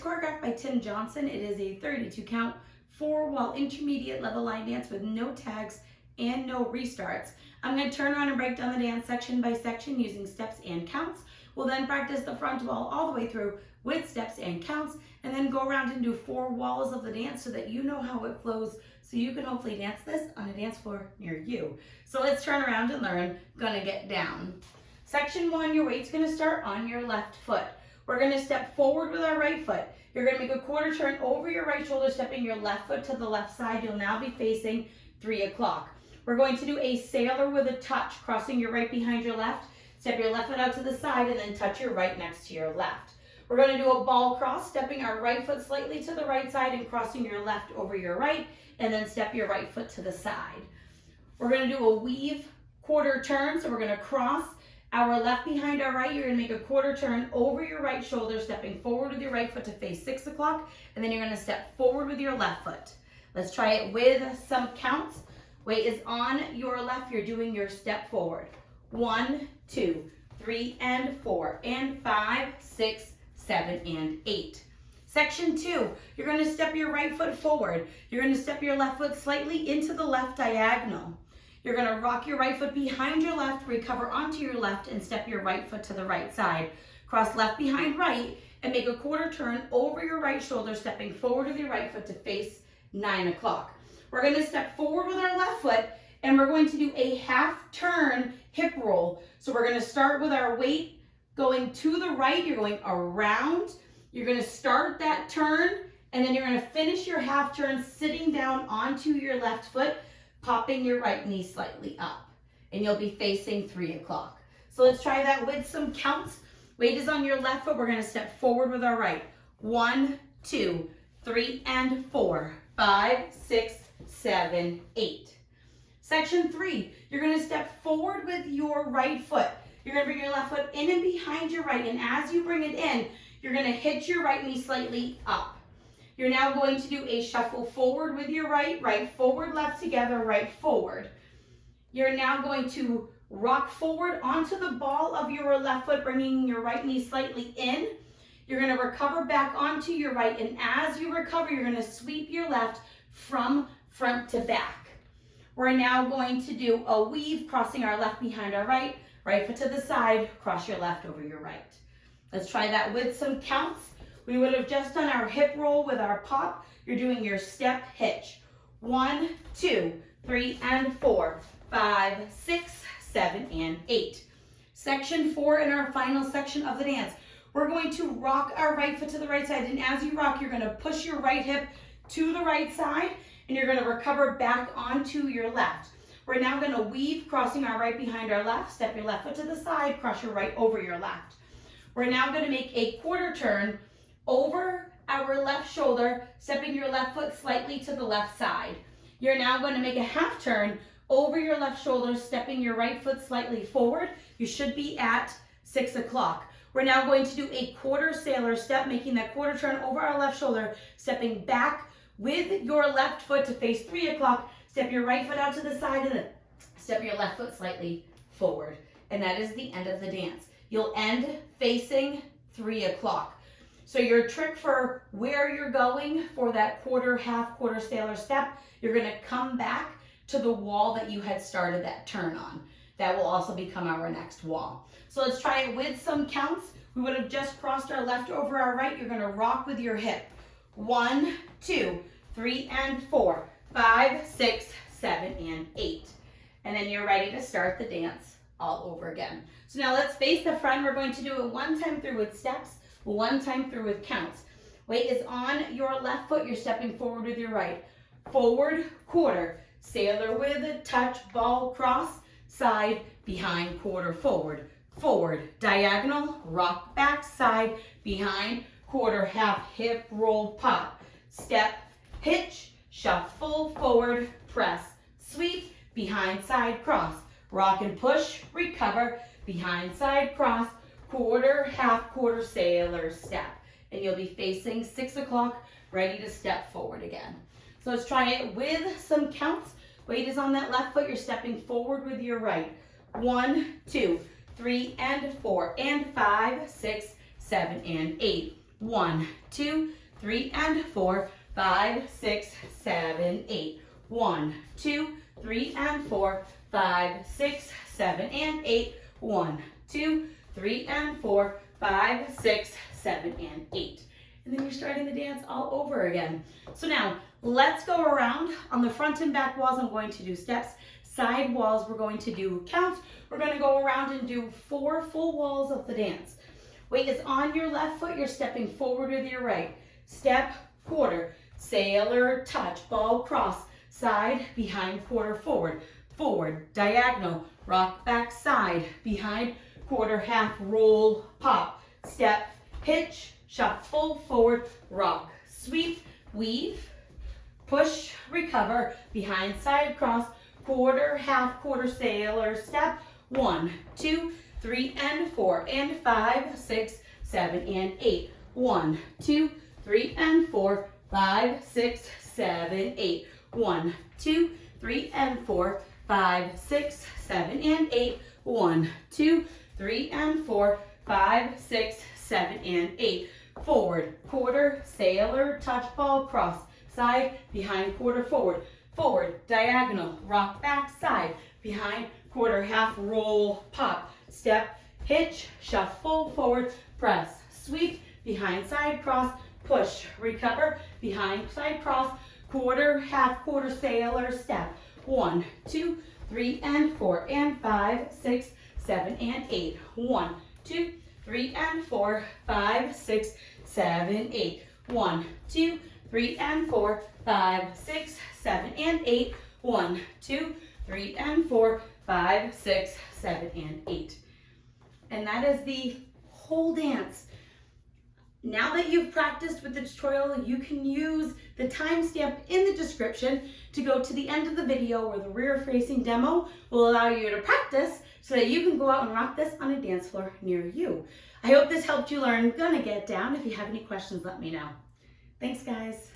choreographed by Tim Johnson. It is a 32 count, 4-wall intermediate level line dance with no tags and no restarts. I'm going to turn around and break down the dance section by section using steps and counts. We'll then practice the front wall all the way through with steps and counts, and then go around and do 4 walls of the dance so that you know how it flows, so you can hopefully dance this on a dance floor near you. So let's turn around and learn. Gonna get down. Section 1, your weight's gonna start on your left foot. We're gonna step forward with our right foot. You're gonna make a quarter turn over your right shoulder, stepping your left foot to the left side. You'll now be facing 3 o'clock. We're going to do a sailor with a touch, crossing your right behind your left. Step your left foot out to the side and then touch your right next to your left. We're going to do a ball cross, stepping our right foot slightly to the right side and crossing your left over your right, and then step your right foot to the side. We're going to do a weave quarter turn, so we're going to cross our left behind our right. You're going to make a quarter turn over your right shoulder, stepping forward with your right foot to face 6 o'clock, and then you're going to step forward with your left foot. Let's try it with some counts. Weight is on your left. You're doing your step forward. 1, 2, 3, and 4, and 5, 6, 7, and 8. Section 2, you're going to step your right foot forward. You're going to step your left foot slightly into the left diagonal. You're going to rock your right foot behind your left, recover onto your left, and step your right foot to the right side. Cross left behind right, and make a quarter turn over your right shoulder, stepping forward with your right foot to face 9 o'clock. We're going to step forward with our left foot, and we're going to do a half turn hip roll. So we're going to start with our weight going to the right. You're going around. You're going to start that turn, and then you're going to finish your half turn sitting down onto your left foot, popping your right knee slightly up, and you'll be facing 3 o'clock. So let's try that with some counts. Weight is on your left foot. We're going to step forward with our right. 1, 2, 3, and 4, 5, 6, 7, 8. Section 3, you're going to step forward with your right foot. You're going to bring your left foot in and behind your right, and as you bring it in, you're going to hitch your right knee slightly up. You're now going to do a shuffle forward with your right, right forward, left together, right forward. You're now going to rock forward onto the ball of your left foot, bringing your right knee slightly in. You're going to recover back onto your right, and as you recover, you're going to sweep your left from front to back. We're now going to do a weave, crossing our left behind our right, right foot to the side, cross your left over your right. Let's try that with some counts. We would have just done our hip roll with our pop. You're doing your step hitch. 1, 2, 3, and 4, 5, 6, 7, and 8. Section 4 in our final section of the dance. We're going to rock our right foot to the right side, and as you rock, you're going to push your right hip to the right side, and you're going to recover back onto your left. We're now going to weave, crossing our right behind our left, step your left foot to the side, cross your right over your left. We're now going to make a quarter turn over our left shoulder, stepping your left foot slightly to the left side. You're now going to make a half turn over your left shoulder, stepping your right foot slightly forward. You should be at 6 o'clock. We're now going to do a quarter sailor step, making that quarter turn over our left shoulder, stepping back with your left foot to face 3 o'clock. Step your right foot out to the side and then step your left foot slightly forward. And that is the end of the dance. You'll end facing 3 o'clock. So your trick for where you're going for that quarter, half, quarter sailor step, you're going to come back to the wall that you had started that turn on. That will also become our next wall. So let's try it with some counts. We would have just crossed our left over our right. You're going to rock with your hip. 1, 2, 3, and 4, 5, 6, 7, and 8. And then you're ready to start the dance all over again. So now let's face the front. We're going to do it 1 time through with steps, 1 time through with counts. Weight is on your left foot. You're stepping forward with your right. Forward, quarter, sailor with a touch, ball cross, side, behind, quarter, forward, forward, diagonal, rock back, side, behind, quarter, half, hip, roll, pop, step, hitch, shuffle, forward, press, sweep, behind, side, cross, rock and push, recover, behind, side, cross, quarter, half, quarter, sailor, step. And you'll be facing 6 o'clock, ready to step forward again. So let's try it with some counts. Weight is on that left foot. You're stepping forward with your right. 1, 2, 3, and 4, and 5, 6, 7, and 8. 1, 2, 3, and 4, 5, 6, 7, 8. 1, 2, 3, and 4, 5, 6, 7, and 8. 1, 2, 3, and 4, 5, 6, 7, and 8. And then you're starting the dance all over again. So now let's go around. On the front and back walls, I'm going to do steps. Side walls, we're going to do counts. We're going to go around and do 4 full walls of the dance. Weight is on your left foot. You're stepping forward with your right. Step, quarter, sailor, touch, ball, cross, side, behind, quarter, forward, forward, diagonal, rock, back, side, behind, quarter, half, roll, pop, step, hitch, shuffle, forward, rock, sweep, weave, push, recover, behind, side, cross, quarter, half, quarter, sailor, step, 1, 2, 3, and 4, and 5, 6, 7, and 8. 1, 2, 3, and 4, 5, 6, 7, 8. 1, 2, 3, and 4, 5, 6, 7, and 8. 1, 2, 3, and 4, 5, 6, 7, and 8. Forward, quarter, sailor, touch, ball, cross, side, behind, quarter, forward, forward, diagonal, rock, back, side, behind, quarter, half, roll, pop, step, hitch, shuffle, forward, press, sweep, behind, side, cross, push, recover, behind, side, cross, quarter, half, quarter, sailor, step, 1, 2, 3, and 4, and 5, 6, 7, and 8. 1, 2, 3, and 4, 5, 6, 7, 8. 1, 2, 3, and 4, 5, 6, 7, and 8. 1, 2, 3, and 4, 5, 6, 7, and 8. And that is the whole dance. Now that you've practiced with the tutorial, you can use the timestamp in the description to go to the end of the video where the rear-facing demo will allow you to practice so that you can go out and rock this on a dance floor near you. I hope this helped you learn Gonna Get Down. If you have any questions, let me know. Thanks, guys.